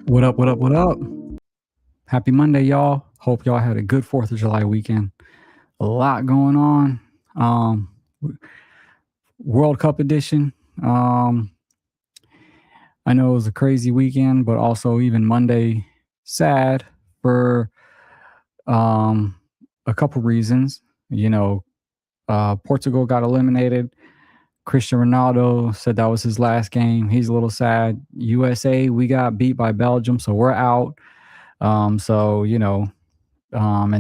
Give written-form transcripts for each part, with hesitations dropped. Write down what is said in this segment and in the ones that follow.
What up? What up? What up? Happy Monday, y'all. Hope y'all had a good 4th of July weekend. A lot going on. Um, World Cup edition. Um, I know it was a crazy weekend, but also even Monday sad for um, a couple reasons. You know, Portugal got eliminated. Cristiano Ronaldo said that was his last game. He's a little sad. USA, we got beat by Belgium, so we're out. And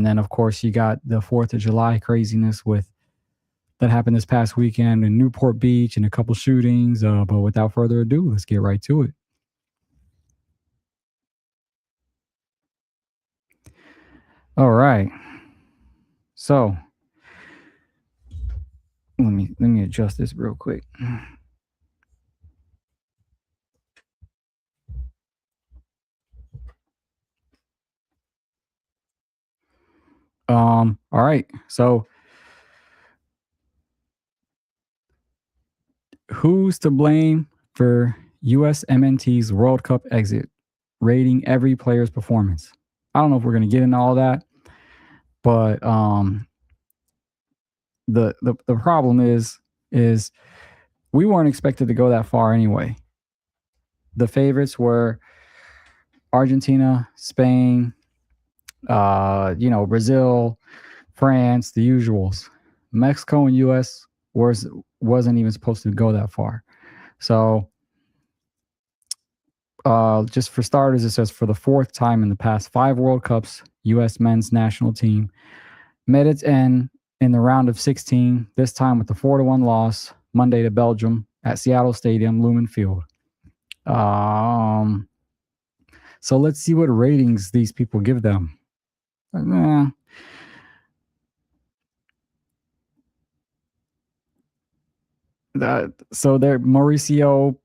then of course you got the 4th of July craziness with that happened this past weekend in Newport Beach and a couple shootings. But without further ado, let's get right to it. All right. So let me adjust this real quick. All right. So who's to blame for USMNT's World Cup exit, rating every player's performance? I don't know if we're going to get into all that, but the problem is we weren't expected to go that far anyway. The favorites were Argentina, Spain, Brazil, France, the usuals. Mexico and US wasn't even supposed to go that far. So just for starters, it says for the 4th time in the past 5 World Cups, U.S. men's national team met its end in the round of 16, this time with the 4-1 loss Monday to Belgium at Seattle Stadium, Lumen Field. So let's see what ratings these people give them. So they're Mauricio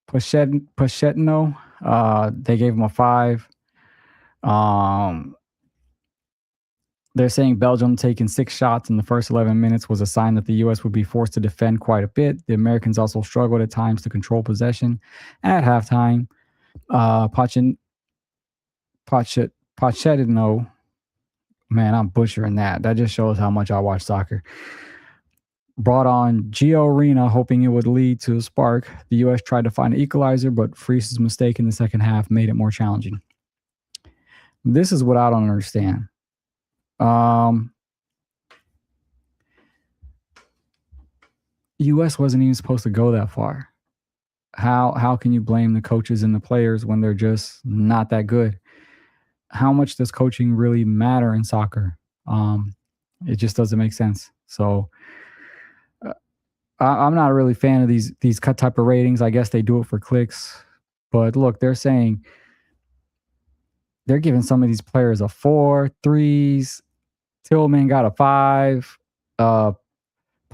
Pochettino. They gave him a 5. They're saying Belgium taking 6 shots in the first 11 minutes was a sign that the U.S. would be forced to defend quite a bit. The Americans also struggled at times to control possession at halftime. Pochettino, man, I'm butchering that. That just shows how much I watch soccer. Brought on Gio Reyna, hoping it would lead to a spark. The U.S. tried to find an equalizer, but Fries's mistake in the second half made it more challenging. This is what I don't understand. U.S. wasn't even supposed to go that far. How can you blame the coaches and the players when they're just not that good? How much does coaching really matter in soccer? It just doesn't make sense. So I'm not really a fan of these cut type of ratings. I guess they do it for clicks. But look, they're saying they're giving some of these players a 4, 3s. Tillman got a 5.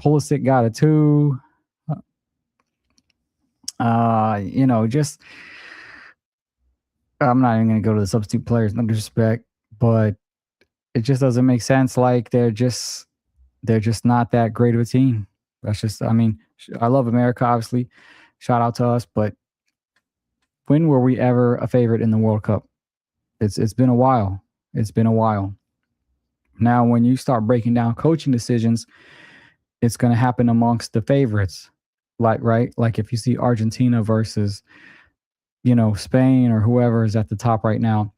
Pulisic got a 2. Just I'm not even going to go to the substitute players, no disrespect, but it just doesn't make sense. Like they're just not that great of a team. That's just, I love America, obviously. Shout out to us, but when were we ever a favorite in the World Cup? It's been a while. It's been a while. Now, when you start breaking down coaching decisions, it's going to happen amongst the favorites. Like if you see Argentina versus, Spain or whoever is at the top right now,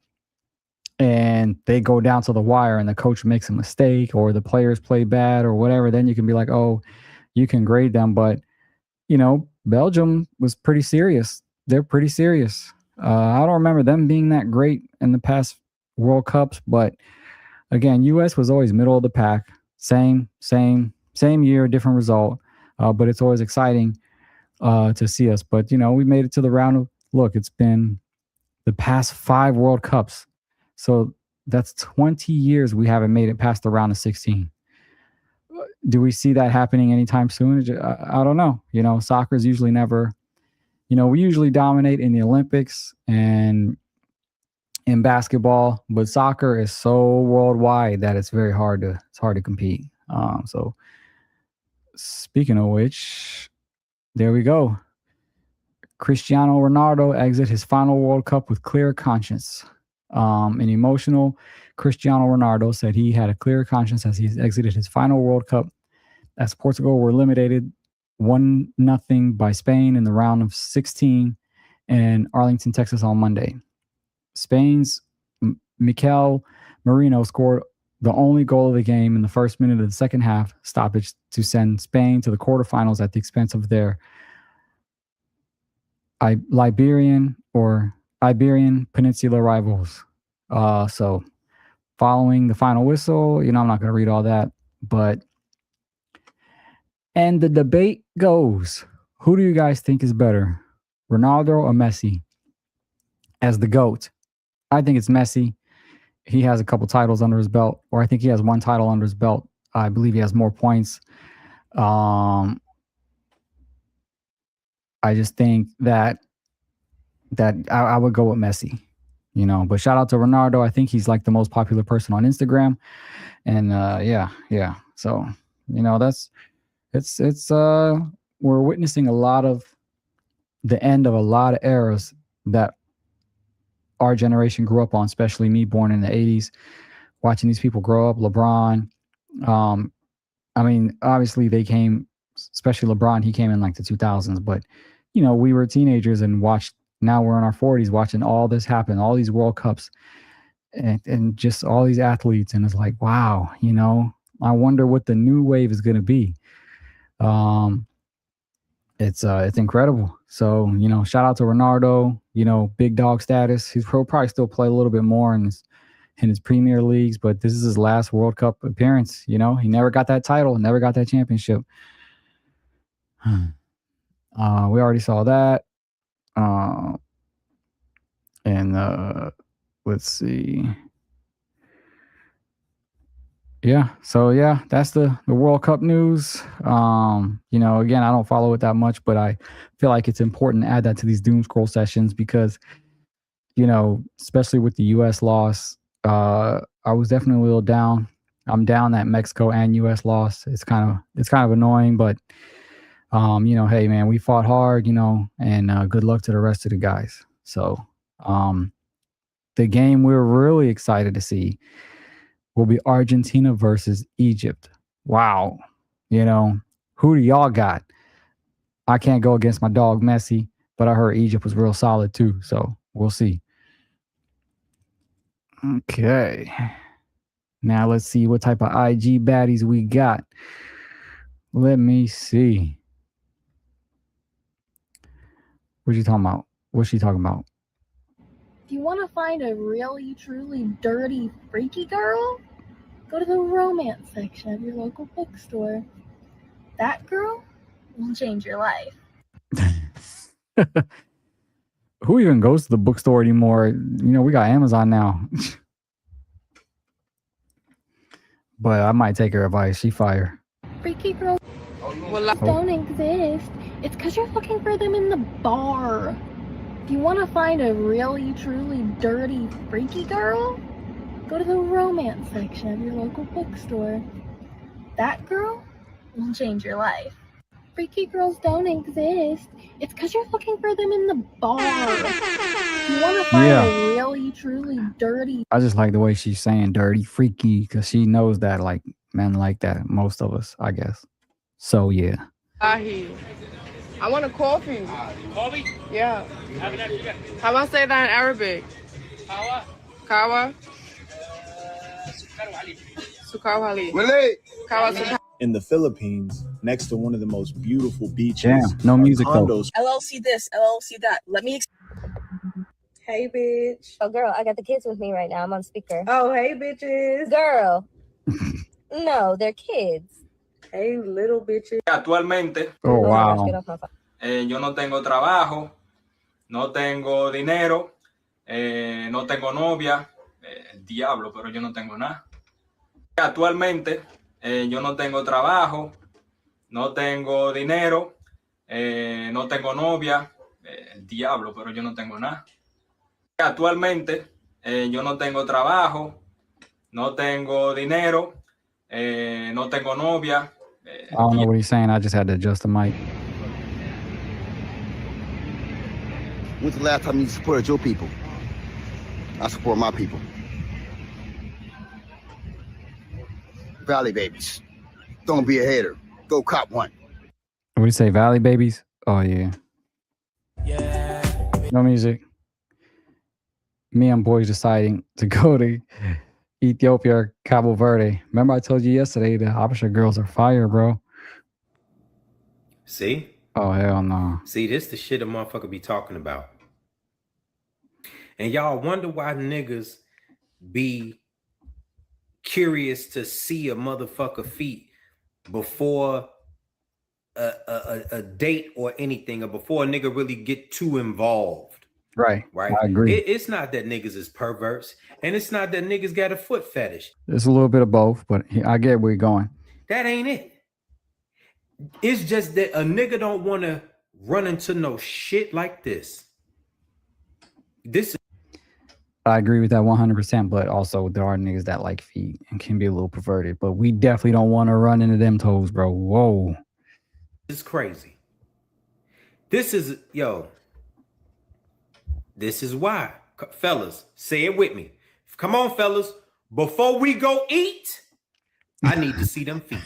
and they go down to the wire and the coach makes a mistake or the players play bad or whatever, then you can be like, oh, you can grade them. But, Belgium was pretty serious. They're pretty serious. I don't remember them being that great in the past World Cups, but again, U.S. was always middle of the pack. Same year, different result. But it's always exciting to see us. But, we made it to the round of, look, it's been the past 5 World Cups. So that's 20 years we haven't made it past the round of 16. Do we see that happening anytime soon? I don't know. Soccer is usually never, we usually dominate in the Olympics and in basketball, but soccer is so worldwide that it's hard to compete. So speaking of which, there we go. Cristiano Ronaldo exit his final World Cup with clear conscience. An emotional Cristiano Ronaldo said he had a clear conscience as he exited his final World Cup as Portugal were eliminated 1-0 by Spain in the round of 16 in Arlington, Texas on Monday. Spain's Mikel Merino scored the only goal of the game in the first minute of the second half stoppage to send Spain to the quarterfinals at the expense of their Iberian Peninsula rivals. So following the final whistle, I'm not going to read all that, and the debate goes, who do you guys think is better, Ronaldo or Messi as the GOAT? I think it's Messi. He has a couple titles under his belt, or I think he has one title under his belt. I believe he has more points. I just think that I would go with Messi, but shout out to Ronaldo. I think he's like the most popular person on Instagram. And yeah. So, we're witnessing a lot of the end of a lot of eras that our generation grew up on, especially me, born in the 80s, watching these people grow up. LeBron, obviously they came, especially LeBron, he came in like the 2000s, but we were teenagers and watched. Now we're in our 40s watching all this happen, all these World Cups and just all these athletes. And it's like, wow, I wonder what the new wave is going to be. It's incredible. So, shout out to Ronaldo, big dog status. He'll probably still play a little bit more in his Premier Leagues, but this is his last World Cup appearance. He never got that title, never got that championship. We already saw that. Let's see. Yeah. So yeah, that's the World Cup news. Again, I don't follow it that much, but I feel like it's important to add that to these doom scroll sessions because, especially with the US loss, I was definitely a little down. I'm down that Mexico and US lost. It's kind of annoying, but hey man, we fought hard, and good luck to the rest of the guys. So, the game we're really excited to see will be Argentina versus Egypt. Wow. Who do y'all got? I can't go against my dog Messi, but I heard Egypt was real solid too. So we'll see. Okay. Now let's see what type of IG baddies we got. Let me see. What's she talking about? If you want to find a really, truly dirty, freaky girl, go to the romance section of your local bookstore. That girl will change your life. Who even goes to the bookstore anymore? We got Amazon now. But I might take her advice. She fire. Freaky girls don't exist. It's because you're looking for them in the bar. If you want to find a really, truly dirty, freaky girl, go to the romance section of your local bookstore. That girl will change your life. Freaky girls don't exist. It's because you're looking for them in the bar. If you want to find a really, truly dirty... I just like the way she's saying dirty, freaky, because she knows that, like, men like that, most of us, I guess. So, yeah. I want a coffee. Coffee? Yeah. How about say that in Arabic? Kawa. Kawa. Sukar Wali. In the Philippines, next to one of the most beautiful beaches. Damn, no music condos. Though. LLC this, LLC that. Let me. Hey, bitch. Oh, girl, I got the kids with me right now. I'm on speaker. Oh, hey, bitches. Girl. No, they're kids. Hey, little bitches. Actualmente, wow. Yo no tengo trabajo, no tengo dinero, no tengo novia, el diablo, pero yo no tengo nada. Actualmente, yo no tengo trabajo, no tengo dinero, no tengo novia, el diablo, pero yo no tengo nada. Actualmente, yo no tengo trabajo, no tengo dinero, no tengo novia. I don't know what he's saying. I just had to adjust the mic. When's the last time you supported your people? I support my people. Valley babies. Don't be a hater. Go cop one. What do you say, Valley Babies? Oh, yeah. No music. Me and boys deciding to go to Ethiopia or Cabo Verde. Remember I told you yesterday the Habesha girls are fire, bro. See? Oh, hell no. See, this the shit a motherfucker be talking about. And y'all wonder why niggas be curious to see a motherfucker feet before a date or anything, or before a nigga really get too involved. Right. Right. I agree. It's not that niggas is perverse, and it's not that niggas got a foot fetish. It's a little bit of both, but I get where you're going. That ain't it. It's just that a nigga don't want to run into no shit like this. I agree with that 100%, but also there are niggas that like feet and can be a little perverted, but we definitely don't want to run into them toes, bro. Whoa. It's crazy. This is why. Fellas, say it with me. Come on, fellas. Before we go eat, I need to see them feet.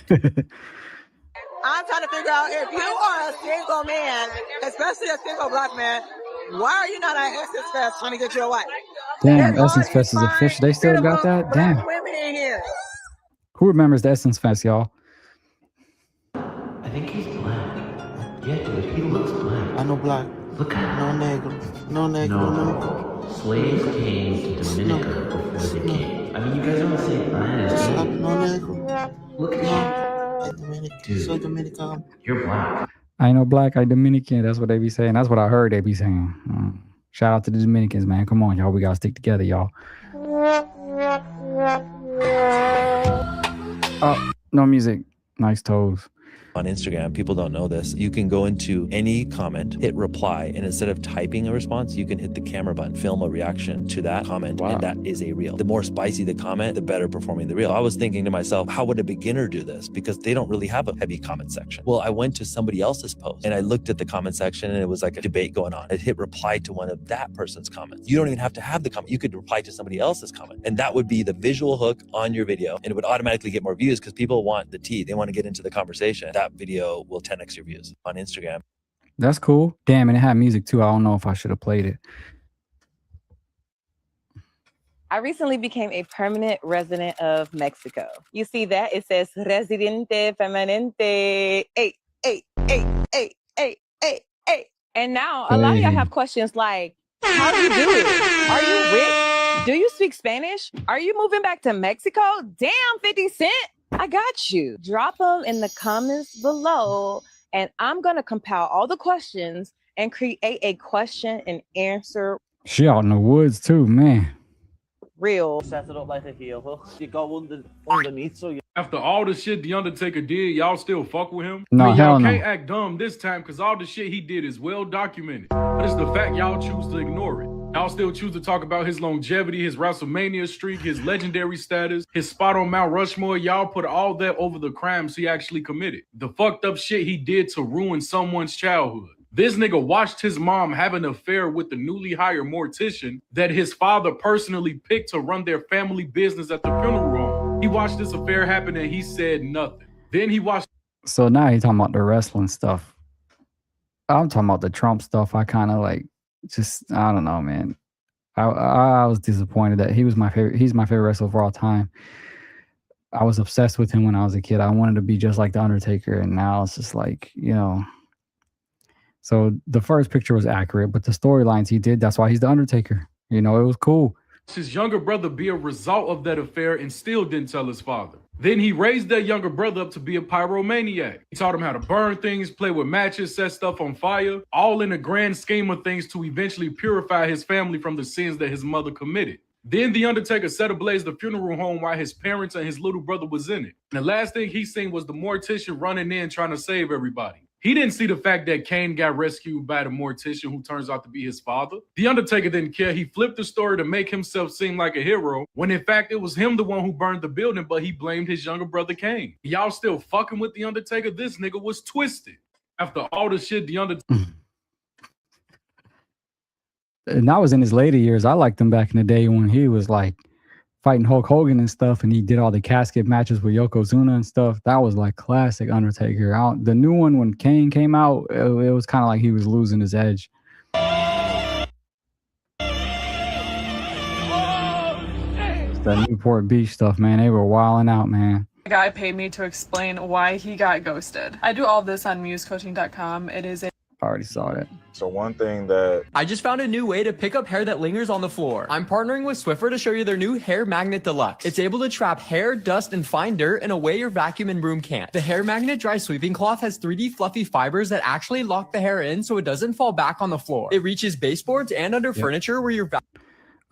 I'm trying to figure out, if you are a single man, especially a single black man, why are you not at Essence Fest trying to get your wife? Damn, Essence Fest is official. They still got that? Damn. Women in here. Who remembers the Essence Fest, y'all? I think he's black. Yeah, dude, he looks black. I know black. Look at no negro. No negro. No. Slaves came to Dominica before they came. I mean, you guys don't say Spanish. No negro. Look at you. Dude, soy Dominican. You're black. I know black, I Dominican. That's what they be saying. That's what I heard they be saying. Shout out to the Dominicans, man. Come on, y'all. We got to stick together, y'all. Oh, no music. Nice toes. On Instagram, people don't know this. You can go into any comment, hit reply, and instead of typing a response, you can hit the camera button, film a reaction to that comment, and that is a reel. The more spicy the comment, the better performing the reel. I was thinking to myself, how would a beginner do this? Because they don't really have a heavy comment section. Well, I went to somebody else's post and I looked at the comment section and it was like a debate going on. I hit reply to one of that person's comments. You don't even have to have the comment. You could reply to somebody else's comment, and that would be the visual hook on your video, and it would automatically get more views because people want the tea. They want to get into the conversation. That video will 10x your views on Instagram. That's cool. Damn, and it had music too. I don't know if I should have played it. I recently became a permanent resident of Mexico. You see that? It says Residente Permanente. Hey. And now a lot of y'all have questions like, how do you do it? Are you rich? Do you speak Spanish? Are you moving back to Mexico? Damn, 50 Cent. I got you. Drop them in the comments below, and I'm going to compile all the questions and create a question and answer. She out in the woods too, man. Real. After all the shit The Undertaker did, y'all still fuck with him? No, I mean, hell y'all no. can't act dumb this time because all the shit he did is well documented. But it's the fact y'all choose to ignore it. Y'all still choose to talk about his longevity, his WrestleMania streak, his legendary status, his spot on Mount Rushmore. Y'all put all that over the crimes he actually committed. The fucked up shit he did to ruin someone's childhood. This nigga watched his mom have an affair with the newly hired mortician that his father personally picked to run their family business at the funeral home. He watched this affair happen and he said nothing. Then he watched. So now he's talking about the wrestling stuff. I'm talking about the Trump stuff. I kind of like, I don't know, man. I was disappointed that he was my favorite. He's my favorite wrestler of all time. I was obsessed with him when I was a kid. I wanted to be just like The Undertaker. And now it's just like, you know. So the first picture was accurate, but the storylines he did, that's why he's The Undertaker. You know, it was cool. His younger brother be a result of that affair and still didn't tell his father. Then he raised that younger brother up to be a pyromaniac. He taught him how to burn things, play with matches, set stuff on fire, all in the grand scheme of things to eventually purify his family from the sins that his mother committed. Then The Undertaker set ablaze the funeral home while his parents and his little brother was in it. And the last thing he seen was the mortician running in trying to save everybody. He didn't see the fact that Kane got rescued by the mortician who turns out to be his father. The Undertaker didn't care. He flipped the story to make himself seem like a hero, when in fact it was him the one who burned the building, but he blamed his younger brother Kane. Y'all still fucking with The Undertaker? This nigga was twisted. After all the shit The Undertaker... And that was in his later years. I liked him back in the day when he was like fighting Hulk Hogan and stuff, and he did all the casket matches with Yokozuna and stuff. That was like classic Undertaker. The new one when Kane came out, it was kind of like he was losing his edge. That Newport Beach stuff, man, they were wilding out, man. The guy paid me to explain why he got ghosted. I do all this on musecoaching.com. It is a I already saw that. So one thing that I just found a new way to pick up hair that lingers on the floor. I'm partnering with Swiffer to show you their new Hair Magnet Deluxe. It's able to trap hair, dust, and fine dirt in a way your vacuum and broom can't. The Hair Magnet Dry Sweeping Cloth has 3D fluffy fibers that actually lock the hair in so it doesn't fall back on the floor. It reaches baseboards and under furniture where your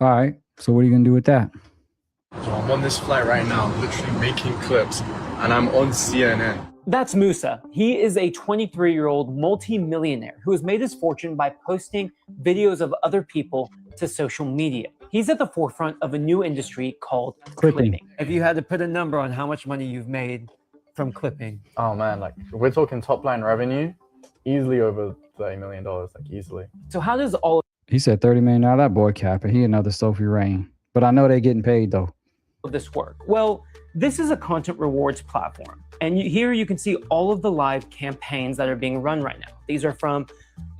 All right, so what are you gonna do with that? So I'm on this flight right now, literally making clips, and I'm on CNN. That's Musa. He is a 23-year-old multi-millionaire who has made his fortune by posting videos of other people to social media. He's at the forefront of a new industry called clipping. If you had to put a number on how much money you've made from clipping. Oh man, like we're talking top line revenue, easily over $30 million, like easily. So how does all He said 30 million. Now that boy capping. He another Sophie Rain. But I know they're getting paid though. of this work? Well, this is a content rewards platform. And here you can see all of the live campaigns that are being run right now. These are from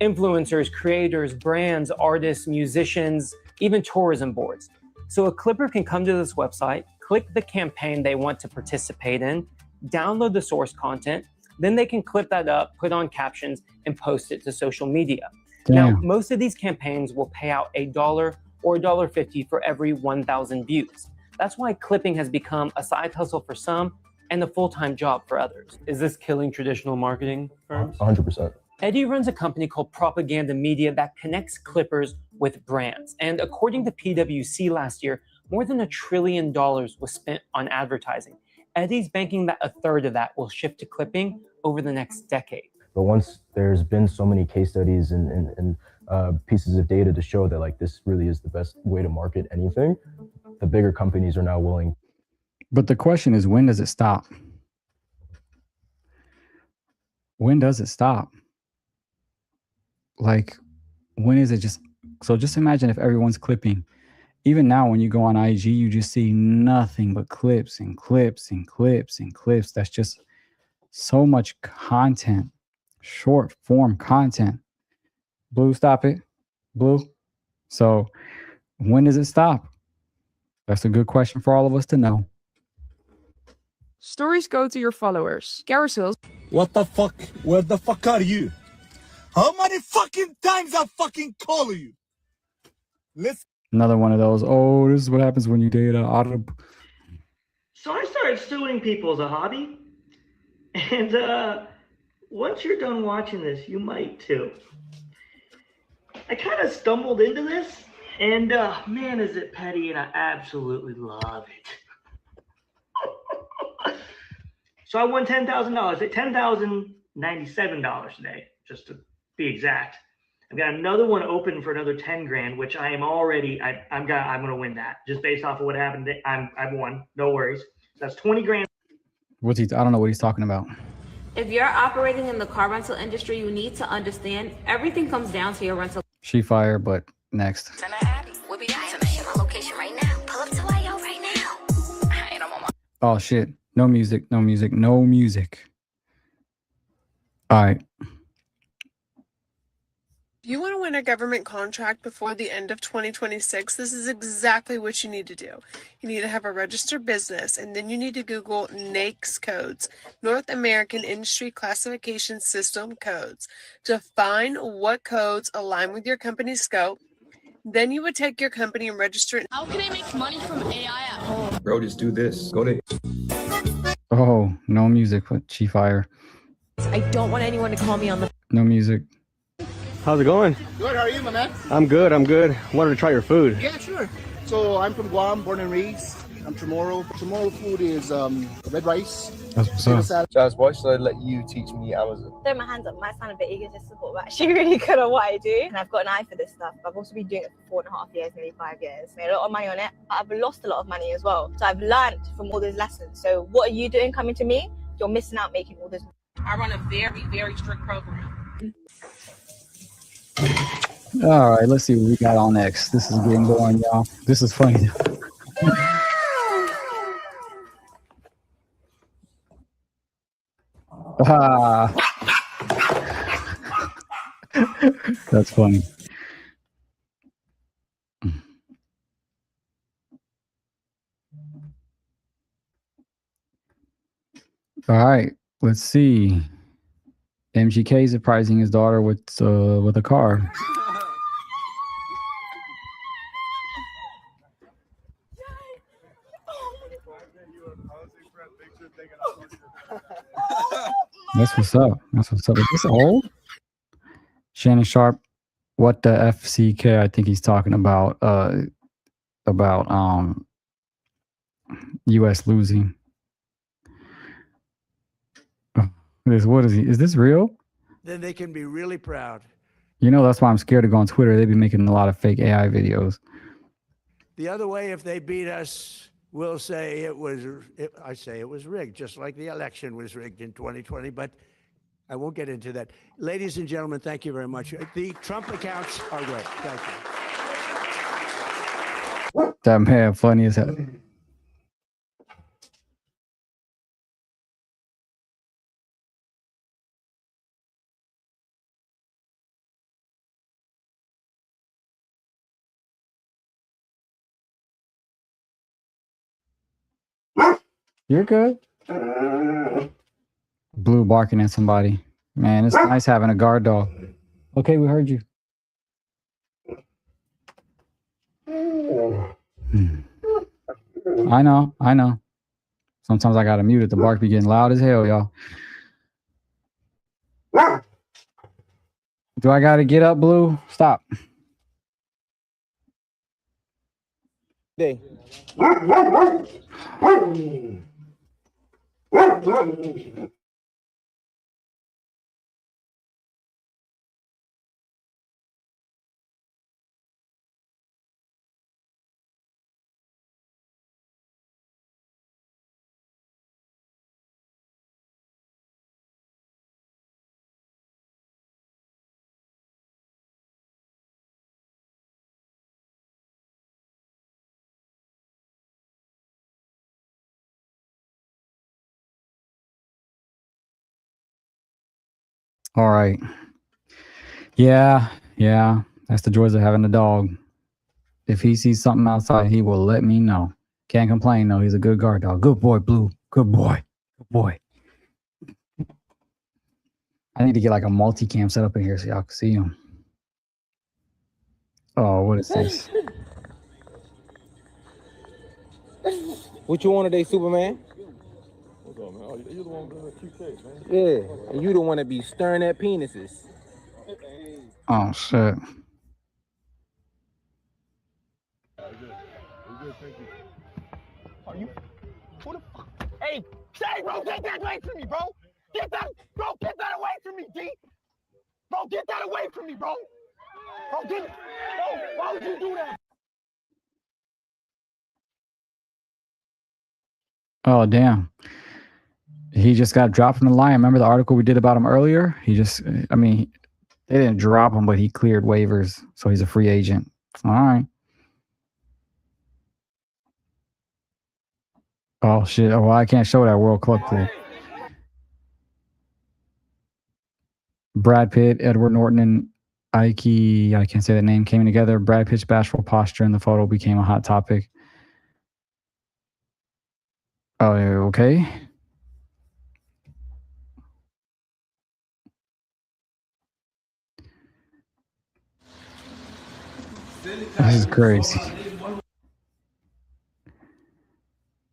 influencers, creators, brands, artists, musicians, even tourism boards. So a clipper can come to this website, click the campaign they want to participate in, download the source content, then they can clip that up, put on captions, and post it to social media. Now, most of these campaigns will pay out $1 or $1.50 for every 1,000 views. That's why clipping has become a side hustle for some and a full-time job for others. Is this killing traditional marketing firms? 100%. Eddie runs a company called Propaganda Media that connects clippers with brands. And according to PwC last year, more than $1 trillion was spent on advertising. Eddie's banking that a third of that will shift to clipping over the next decade. But once there's been so many case studies and pieces of data to show that like this really is the best way to market anything, the bigger companies are now willing. But the question is, when does it stop? When does it stop? Like, when is it just... So just imagine if everyone's clipping. Even now, when you go on IG, you just see nothing but clips and clips and clips and clips. That's just so much content, short form content. Blue, stop it. Blue. So when does it stop? That's a good question for all of us to know. Stories go to your followers. Carousels. What the fuck? Where the fuck are you? How many fucking times I fucking call you? Listen. Another one of those. Oh, this is what happens when you date So I started suing people as a hobby. And once you're done watching this, you might too. I kind of stumbled into this, and man, is it petty, and I absolutely love it. So I won $10,000, $10,097 today, just to be exact. I've got another one open for another 10 grand, which I am already, I'm gonna win that just based off of what happened. I've won, no worries. So that's 20 grand. What's he? I don't know what he's talking about. If you're operating in the car rental industry, you need to understand everything comes down to your rental. She fired, but next. We'll be back tonight in my location right now. Pull up to YO right now. And I'm on my Oh shit. No music, no music, no music. All right. If you want to win a government contract before the end of 2026, this is exactly what you need to do. You need to have a registered business, and then you need to Google NAICS codes, North American Industry Classification System codes, to find what codes align with your company's scope. Then you would take your company and register it. How can I make money from AI at home? Bro, just do this. Go to. Oh, no music, but she fire. I don't want anyone to call me on the... No music. How's it going? Good, how are you, my man? I'm good. Wanted to try your food. Yeah, sure. So I'm from Guam, born and raised. I'm Chamorro. Chamorro food is red rice. That's what's up. Jazz, why should I let you teach me Amazon? Throw my hands up, might sound a bit egotistical, but actually really good at what I do. And I've got an eye for this stuff. I've also been doing it for 4.5 years, nearly 5 years. Made a lot of money on it. I've lost a lot of money as well. So I've learned from all those lessons. So what are you doing coming to me? You're missing out making all this. I run a very, very strict program. All right, let's see what we got on next. This is getting going, y'all. This is funny. Ah, that's funny. All right, let's see. MGK surprising his daughter with a car. That's what's up. That's what's up. Is this old? Shannon Sharp, what the FCK? I think he's talking about U.S. losing. What is he? Is this real? Then they can be really proud. You know, that's why I'm scared to go on Twitter. They've been making a lot of fake AI videos. The other way, if they beat us, we'll say I say it was rigged, just like the election was rigged in 2020, but I won't get into that. Ladies and gentlemen, thank you very much. The Trump accounts are great. Thank you. That man funny as hell. You're good. Blue barking at somebody. Man, it's nice having a guard dog. Okay, we heard you. I know. Sometimes I gotta mute it. The bark be getting loud as hell, y'all. Do I gotta get up, Blue? Stop. Day. All right. Yeah. That's the joys of having a dog. If he sees something outside, he will let me know. Can't complain though. He's a good guard dog. Good boy, Blue. Good boy. Good boy. I need to get like a multicam set up in here so y'all can see him. Oh, what is this? What you want today, Superman? What's up, man? Oh, you the one with the 2K, man. Yeah, and you the one that be stirring at penises. Oh shit. Are you? Who the fuck? Hey, Shay, bro, get that away from me, bro. Get that away from me, D. Bro, get that away from me, bro. Bro, why would you do that? Oh damn. He just got dropped from the line. Remember the article we did about him earlier? They didn't drop him, but he cleared waivers, so he's a free agent. All right. Oh shit. Oh, well, I can't show that World Club clip. Brad Pitt, Edward Norton, and Ike, I can't say that name, came together. Brad Pitt's bashful posture in the photo became a hot topic. Oh, okay. This is crazy.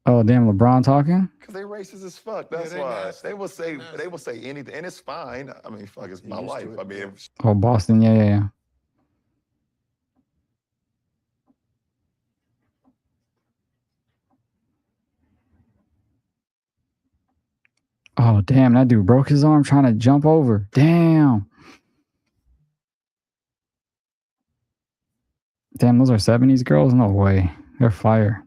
Oh, damn, LeBron talking? Because they racist as fuck. That's why. They will say anything, and it's fine. I mean, fuck, it's my life. I mean, Oh, Boston, yeah. Oh, damn, that dude broke his arm trying to jump over. Damn. Damn, those are 70s girls? No way. They're fire.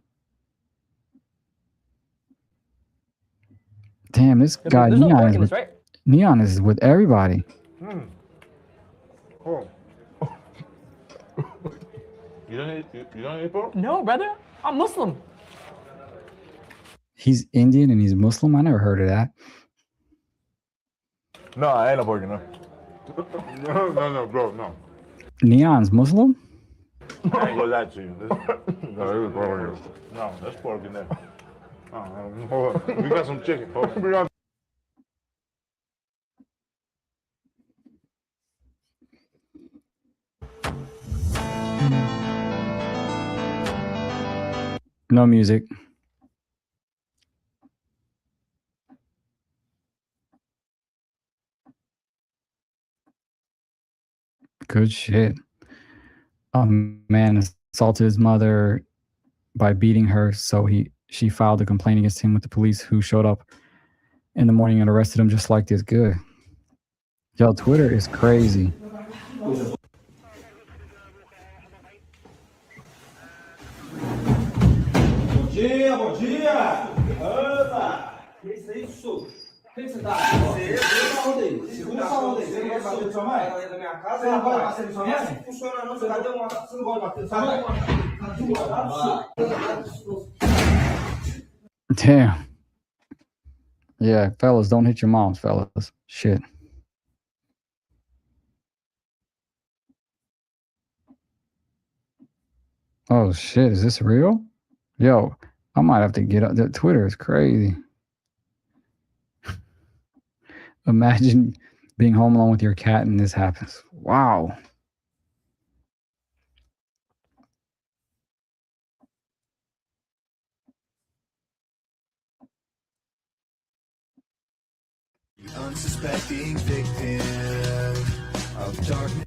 Damn, this guy, Neon is with everybody. Oh. You don't eat pork? No, brother. I'm Muslim. He's Indian and he's Muslim? I never heard of that. No, I ain't no pork, no. No, bro, no. Neon's Muslim? I ain't gonna lie to you. No, that's pork in there. Hold on. We got some chicken. Hold on. No music. Good shit. A man assaulted his mother by beating her, so she filed a complaint against him with the police, who showed up in the morning and arrested him just like this. Good. Yo, Twitter is crazy. Bom dia, bom dia! Opa! Que isso? O que você tá aqui? Segura essa onda aí. Você não vai bater na sua mãe? Você não vai bater na sua mãe? Não funciona não, você vai ter uma... Você não vai bater na sua mãe? Damn. Yeah, fellas, don't hit your moms, fellas. Shit. Oh shit, is this real? Yo, I might have to get up. The Twitter is crazy. Imagine being home alone with your cat and this happens. Wow. Unsuspecting victim of darkness.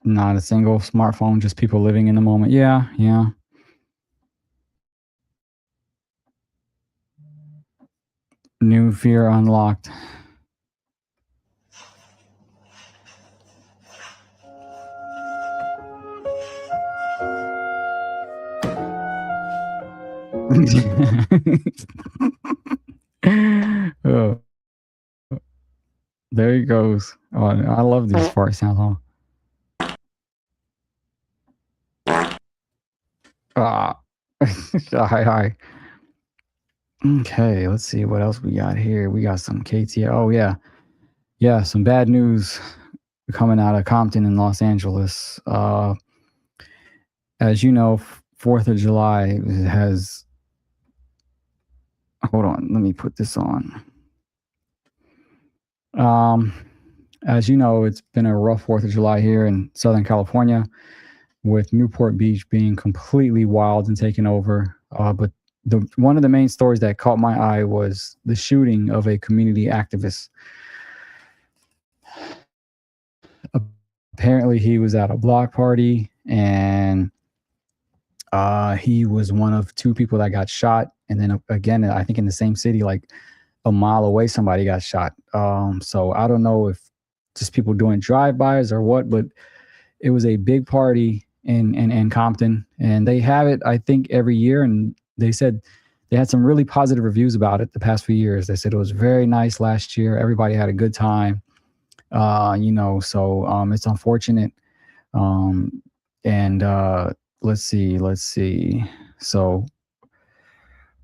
Not a single smartphone, just people living in the moment. Yeah, yeah. New fear unlocked. Oh, there he goes. Oh, I love these fart sounds. Ah, hi. Okay, let's see what else we got here. We got some KTL. Oh yeah, some bad news coming out of Compton in Los Angeles. As you know, 4th of July has. Hold on, let me put this on. As you know, it's been a rough 4th of July here in Southern California, with Newport Beach being completely wild and taken over. But one of the main stories that caught my eye was the shooting of a community activist. Apparently, he was at a block party, and he was one of 2 people that got shot. And then again, I think in the same city, like a mile away, somebody got shot. So I don't know if just people doing drive-bys or what, but it was a big party in Compton, and they have it, I think, every year. And they said they had some really positive reviews about it the past few years. They said it was very nice last year. Everybody had a good time. So it's unfortunate. Let's see. So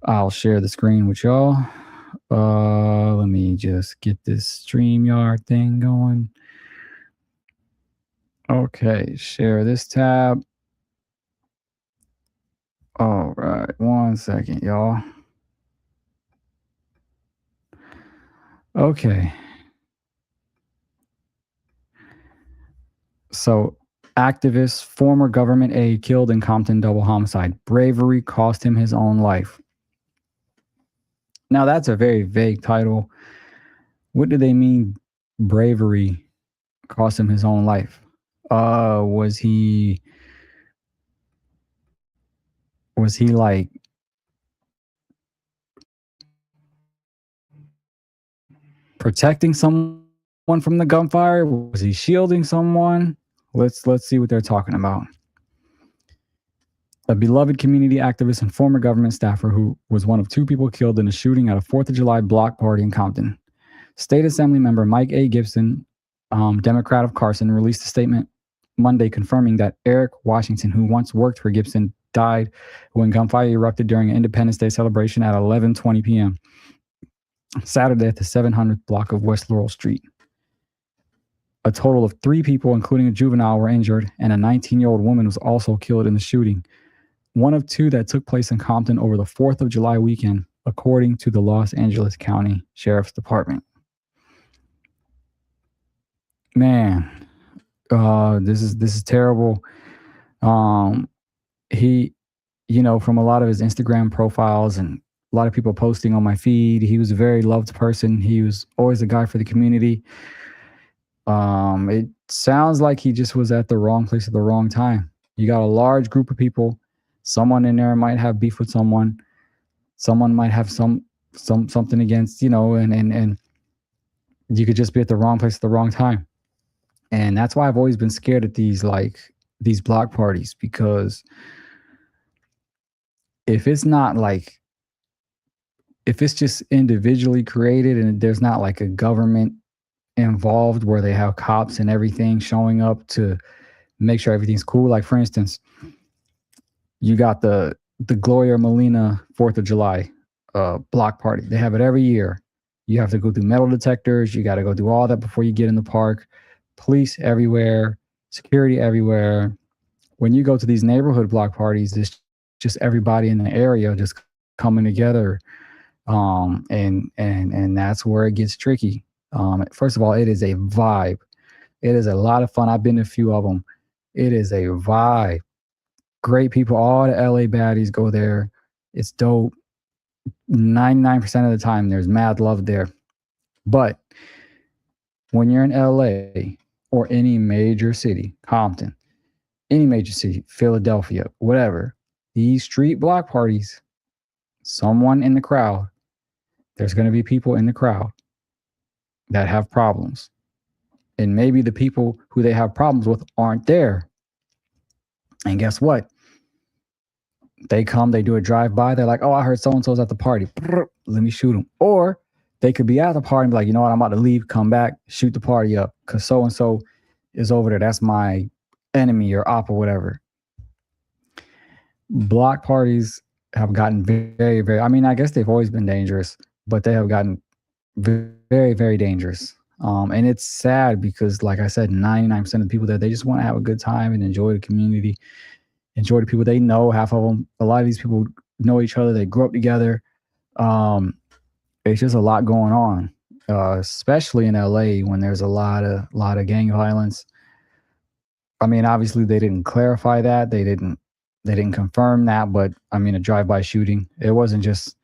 I'll share the screen with y'all. Let me just get this StreamYard thing going. Okay, share this tab. All right, 1 second, y'all. Okay. So, activist, former government aide killed in Compton double homicide. Bravery cost him his own life. Now, that's a very vague title. What do they mean, bravery cost him his own life? Was he like protecting someone from the gunfire? Was he shielding someone? Let's see what they're talking about. A beloved community activist and former government staffer who was one of 2 people killed in a shooting at a 4th of July block party in Compton. State Assembly member Mike A. Gibson, Democrat of Carson, released a statement Monday confirming that Eric Washington, who once worked for Gibson, died when gunfire erupted during an Independence Day celebration at 11:20 p.m. Saturday at the 700th block of West Laurel Street. A total of 3 people, including a juvenile, were injured, and a 19-year-old woman was also killed in the shooting, one of 2 that took place in Compton over the 4th of July weekend, according to the Los Angeles County Sheriff's Department. Man, this is terrible. He, from a lot of his Instagram profiles and a lot of people posting on my feed, he was a very loved person. He was always a guy for the community. It sounds like he just was at the wrong place at the wrong time. You got a large group of people. Someone in there might have beef with someone. Someone might have something against, and you could just be at the wrong place at the wrong time. And that's why I've always been scared at these block parties, because if it's just individually created and there's not like a government involved where they have cops and everything showing up to make sure everything's cool. Like, for instance, you got the Gloria Molina 4th of July block party. They have it every year. You have to go through metal detectors. You got to go through all that before you get in the park. Police everywhere, security everywhere. When you go to these neighborhood block parties, it's just everybody in the area just coming together. And that's where it gets tricky. First of all, it is a vibe. It is a lot of fun. I've been to a few of them. It is a vibe. Great people. All the LA baddies go there. It's dope. 99% of the time, there's mad love there. But when you're in LA or any major city, Compton, any major city, Philadelphia, whatever, these street block parties, someone in the crowd, there's going to be people in the crowd that have problems. And maybe the people who they have problems with aren't there. And guess what? They come, they do a drive-by. They're like, oh, I heard so-and-so's at the party. Let me shoot them. Or they could be at the party and be like, you know what? I'm about to leave, come back, shoot the party up because so-and-so is over there. That's my enemy or op or whatever. Block parties have gotten very, very, I guess they've always been dangerous, but they have gotten very, very dangerous. And it's sad because, like I said, 99% of the people there, they just want to have a good time and enjoy the community, enjoy the people they know. Half of them, a lot of these people know each other. They grew up together. It's just a lot going on, especially in LA when there's a lot of gang violence. Obviously they didn't clarify that. They didn't confirm that, but a drive-by shooting. It wasn't just,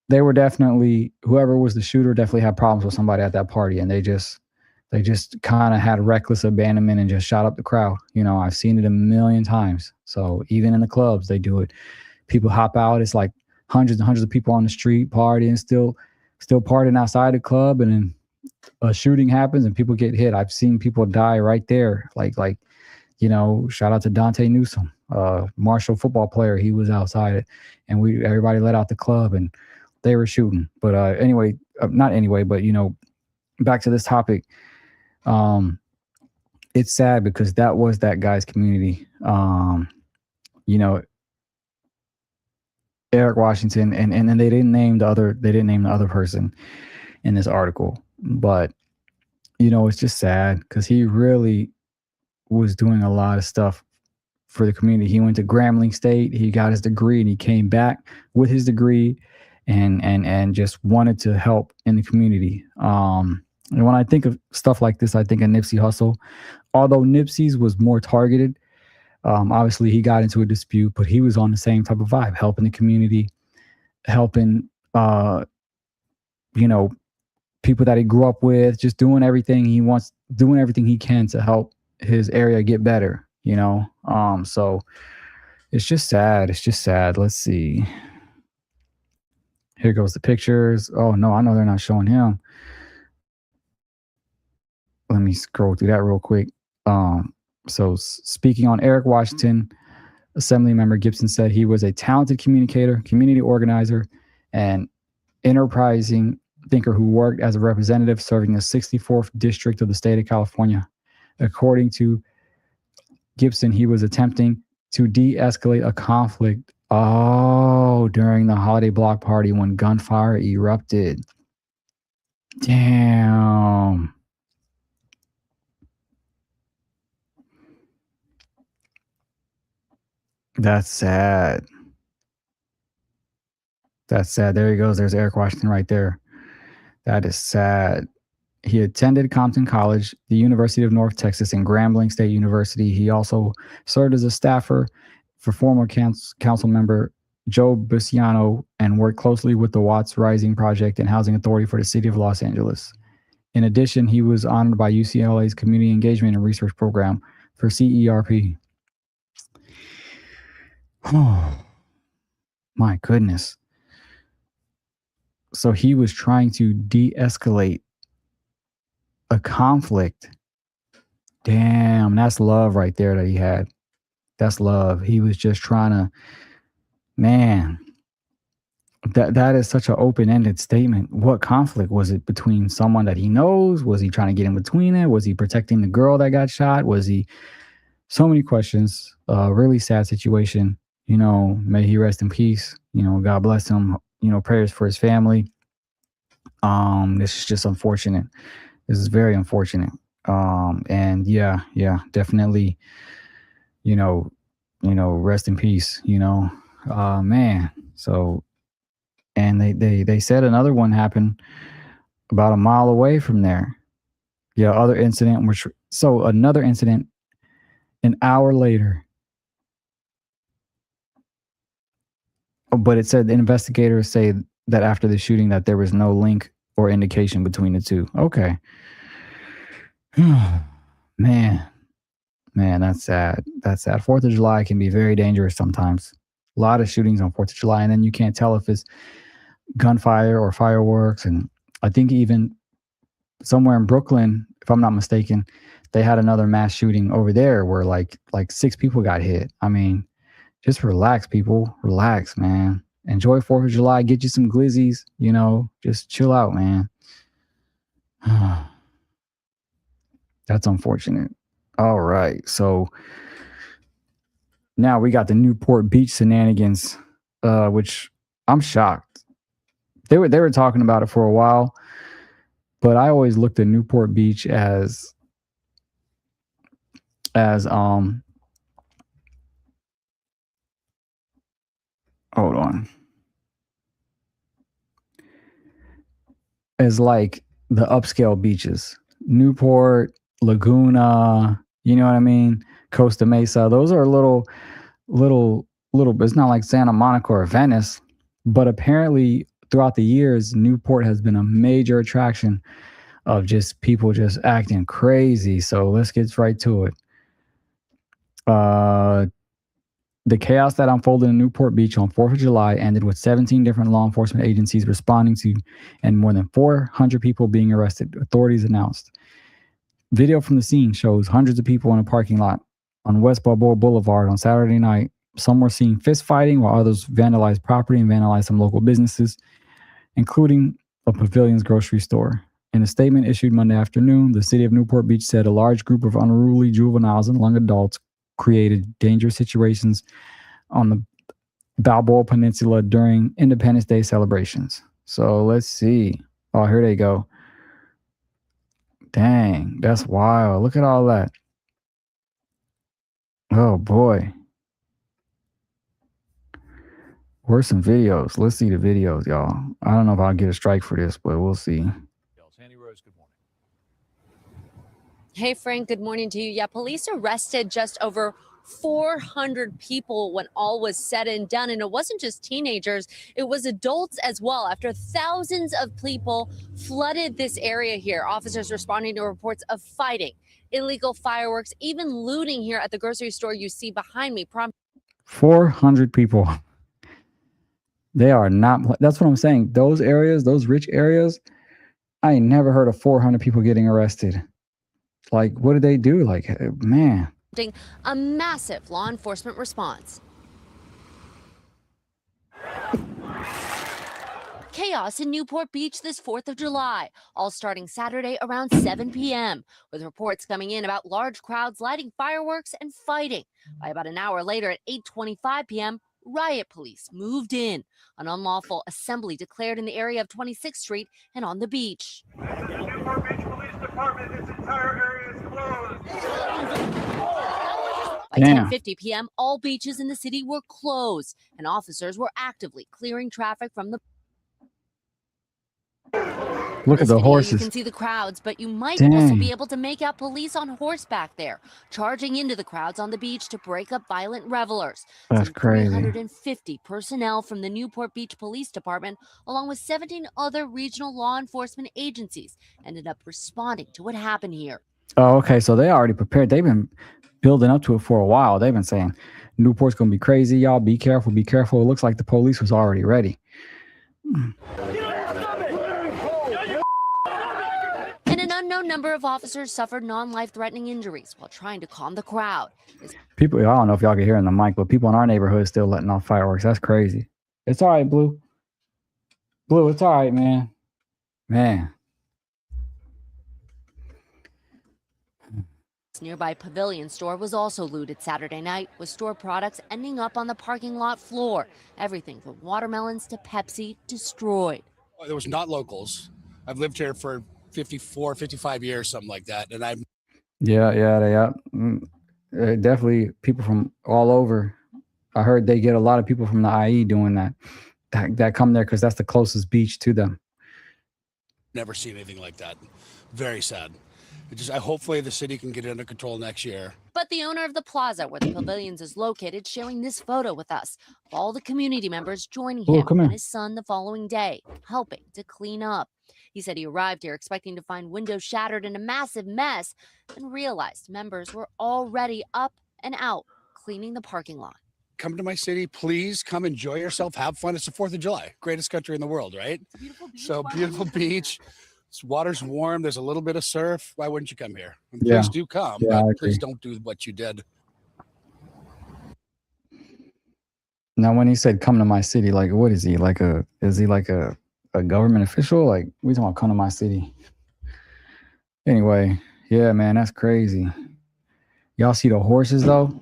they were definitely, whoever was the shooter definitely had problems with somebody at that party, and they just kind of had reckless abandonment and just shot up the crowd. I've seen it a million times. So even in the clubs, they do it. People hop out. It's like hundreds and hundreds of people on the street partying, still partying outside the club, and then a shooting happens and people get hit. I've seen people die right there. Like shout out to Dante Newsome, Marshall football player. He was outside it, and everybody let out the club and they were shooting. But back to this topic. It's sad because that was that guy's community. Eric Washington, and then they didn't name the other person in this article. But it's just sad because he really was doing a lot of stuff for the community. He went to Grambling State, he got his degree, and he came back with his degree and just wanted to help in the community. And when I think of stuff like this, I think of Nipsey Hussle. Although Nipsey's was more targeted, obviously he got into a dispute, but he was on the same type of vibe, helping the community, helping, people that he grew up with, just doing everything he can to help his area get better, So it's just sad. Let's see. Here goes the pictures. Oh no, I know they're not showing him. Let me scroll through that real quick. So speaking on Eric Washington, Assemblymember Gibson said he was a talented communicator, community organizer, and enterprising thinker who worked as a representative serving the 64th district of the state of California. According to Gibson, he was attempting to de-escalate a conflict. Oh, during the holiday block party when gunfire erupted. Damn. That's sad. That's sad. There he goes. There's Eric Washington right there. That is sad. He attended Compton College, the University of North Texas, and Grambling State University. He also served as a staffer for former council member Joe Busciano and worked closely with the Watts Rising Project and Housing Authority for the City of Los Angeles. In addition, he was honored by UCLA's Community Engagement and Research Program for CERP. Oh, my goodness. So he was trying to de-escalate a conflict. Damn, that's love right there that he had. That's love. He was just trying to, man, that is such an open-ended statement. What conflict? Was it between someone that he knows? Was he trying to get in between it? Was he protecting the girl that got shot? Was he, so many questions. Really sad situation. You know, may he rest in peace. You know, God bless him. You know, prayers for his family. This is just unfortunate. This is very unfortunate. And yeah, definitely, you know, rest in peace, man. So, and they said another one happened about a mile away from there. Yeah. Another incident an hour later. But it said the investigators say that after the shooting that there was no link or indication between the two. Okay. Man, that's sad. That's sad. 4th of July can be very dangerous sometimes. A lot of shootings on 4th of July, and then you can't tell if it's gunfire or fireworks. And I think even somewhere in Brooklyn, if I'm not mistaken, they had another mass shooting over there where like 6 people got hit. I mean, just relax, people. Relax, man. Enjoy 4th of July. Get you some glizzies, just chill out, man. That's unfortunate. All right. So now we got the Newport Beach shenanigans, which I'm shocked. They were talking about it for a while, but I always looked at Newport Beach as hold on. As like the upscale beaches. Newport, Laguna, you know what I mean? Costa Mesa. Those are little, it's not like Santa Monica or Venice, but apparently throughout the years, Newport has been a major attraction of just people just acting crazy. So let's get right to it. The chaos that unfolded in Newport Beach on 4th of July ended with 17 different law enforcement agencies responding to and more than 400 people being arrested, authorities announced. Video from the scene shows hundreds of people in a parking lot on West Balboa Boulevard on Saturday night. Some were seen fist fighting while others vandalized property and vandalized some local businesses, including a Pavilion's grocery store. In a statement issued Monday afternoon, the city of Newport Beach said a large group of unruly juveniles and young adults created dangerous situations on the Balboa Peninsula during Independence Day celebrations. So let's see. Oh, here they go. Dang, that's wild. Look at all that. Oh, boy. Where's some videos? Let's see the videos, y'all. I don't know if I'll get a strike for this, but we'll see. Hey, Frank, good morning to you. Yeah, police arrested just over 400 people when all was said and done. And it wasn't just teenagers, it was adults as well. After thousands of people flooded this area here, officers responding to reports of fighting, illegal fireworks, even looting here at the grocery store you see behind me. 400 people. They are not, that's what I'm saying. Those areas, those rich areas, I ain't never heard of 400 people getting arrested. Like, what did they do? Like, man. A massive law enforcement response. chaos in Newport Beach this 4th of July, all starting Saturday around 7 p.m., with reports coming in about large crowds lighting fireworks and fighting. By about an hour later at 8:25 p.m., riot police moved in. An unlawful assembly declared in the area of 26th Street and on the beach. The Newport Beach Police Department, its entire area is closed. By 10:50 p.m., all beaches in the city were closed, and officers were actively clearing traffic from the. Look at the You horses. can see the crowds, but you might also be able to make out police on horseback there, charging into the crowds on the beach to break up violent revelers. That's Some crazy. 350 personnel from the Newport Beach Police Department, along with 17 other regional law enforcement agencies, ended up responding to what happened here. Oh, okay. So they already prepared. They've been building up to it for a while. They've been saying Newport's gonna be crazy. Y'all be careful, be careful. It looks like the police was already ready. And an unknown number of officers suffered non-life-threatening injuries while trying to calm the crowd. People, I don't know if y'all can hear in the mic, but people in our neighborhood still letting off fireworks. That's crazy. It's all right, Blue. Blue, it's all right, man. Man. Nearby Pavilion store was also looted Saturday night, with store products ending up on the parking lot floor. Everything from watermelons to Pepsi destroyed. There was not locals. I've lived here for 54, 55 years, something like that. And I'm Yeah. Definitely people from all over. I heard they get a lot of people from the IE doing that come there because that's the closest beach to them. never seen anything like that. Very sad. Hopefully the city can get it under control next year. But the owner of the plaza where the pavilions is located sharing this photo with us of all the community members joining him and his son the following day, helping to clean up. He said he arrived here expecting to find windows shattered in a massive mess and realized members were already up and out cleaning the parking lot. Come to my city, please come enjoy yourself, have fun. It's the 4th of July, greatest country in the world, right? Beautiful beach. Water's warm. There's a little bit of surf. Why wouldn't you come here? And please do come, but please don't do what you did. Now, when he said come to my city, like, what is he? Is he like a government official? Like, we talking about come to my city. Anyway, yeah, man, that's crazy. Y'all see the horses though?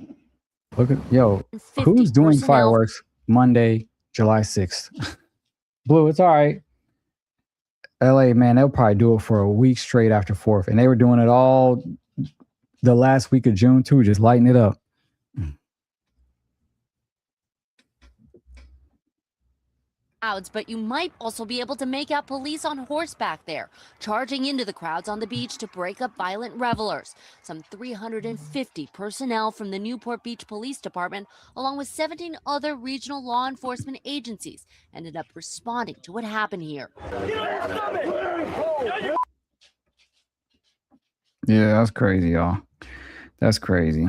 Look at, who's doing fireworks Monday, July 6th? Blue, it's all right. LA, man, they'll probably do it for a week straight after 4th. And they were doing it all the last week of June too, just lighting it up. But you might also be able to make out police on horseback there, charging into the crowds on the beach to break up violent revelers. Some 350 personnel from the Newport Beach Police Department, along with 17 other regional law enforcement agencies, ended up responding to what happened here. Yeah, that's crazy, y'all. That's crazy.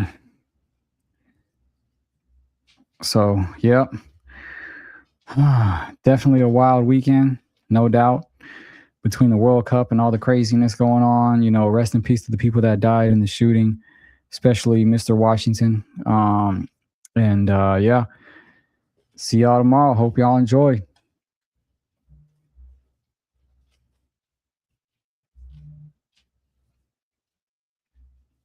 So, yep. Definitely a wild weekend, no doubt, between the World Cup and all the craziness going on. You know, rest in peace to the people that died in the shooting, especially Mr. Washington. Yeah, see y'all tomorrow. Hope y'all enjoy.